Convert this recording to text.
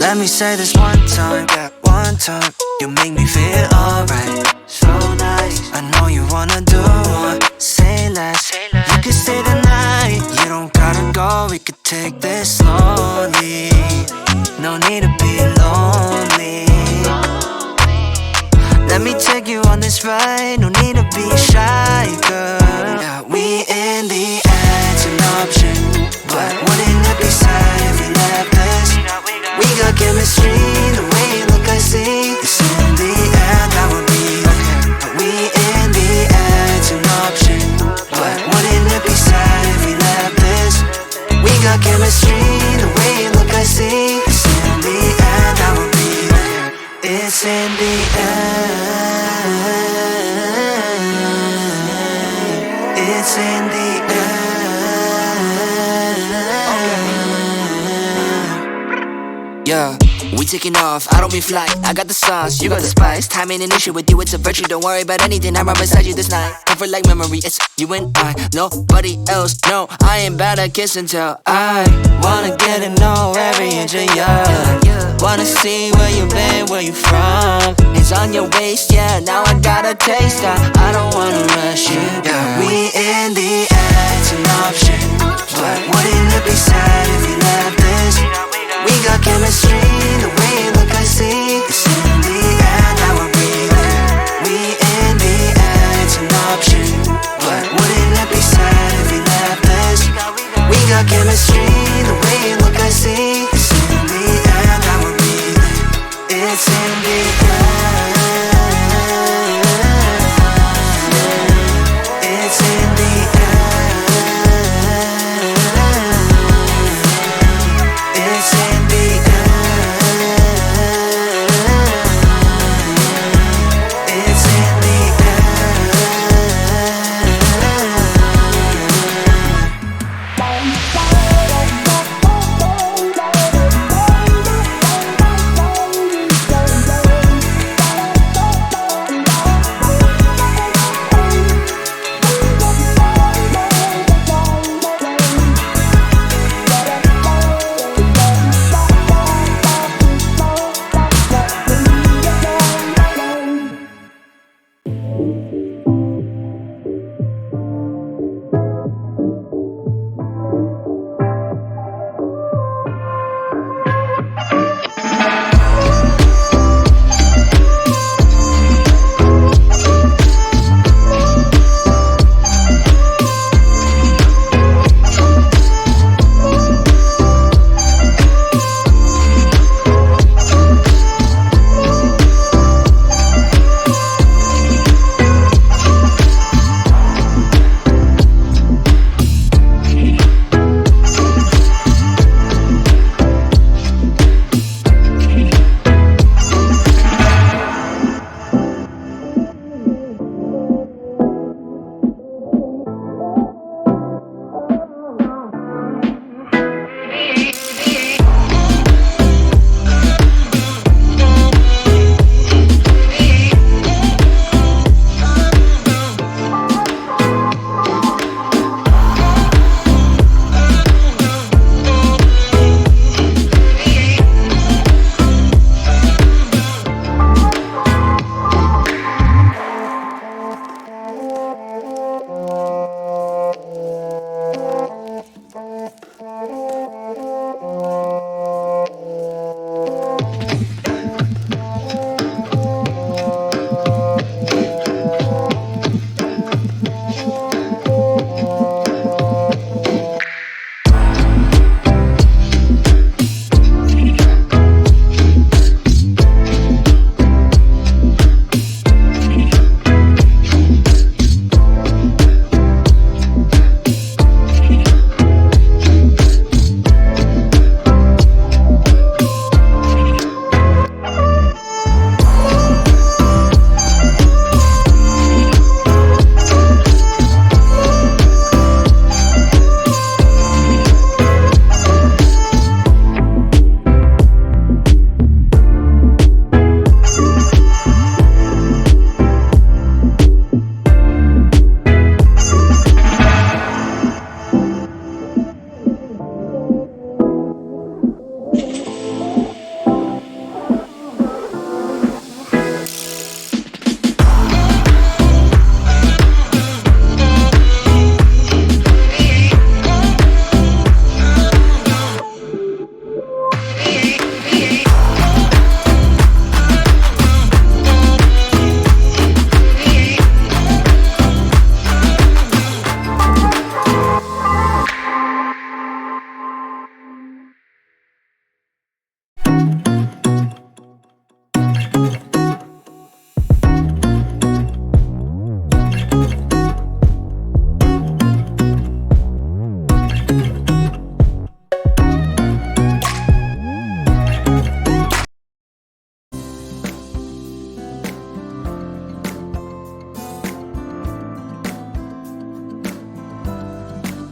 Let me say this one time, yeah, one time. You make me feel alright, so nice. I know you wanna do more, say less. You can stay the night, you don't gotta go. We could take this slowly, no need to be lonely. Let me take you on this ride, no need to be shy, girl. Yeah, we in the air, it's an option, but wouldn't it be sad if we left this? We got chemistry, the way you look I see. It's in the air, that would be okay. We in the air, it's an option, but wouldn't it be sad if we left this? We got chemistry, the way you look I see. It's in the air, that would be okay. It's in the air. It's in the air. Yeah, we taking off, I don't be fly. I got the sauce, you got the spice. Time ain't an issue with you, it's a virtue. Don't worry about anything, I'm right beside you this night. Comfort like memory, it's you and I, nobody else. No, I ain't bad at kiss and tell. I wanna get to know every inch of you. Wanna see where you been, where you from. It's on your waist, yeah, now I got a taste. I don't wanna rush you, yeah. We in the air, it's an option, but wouldn't it be sad if we left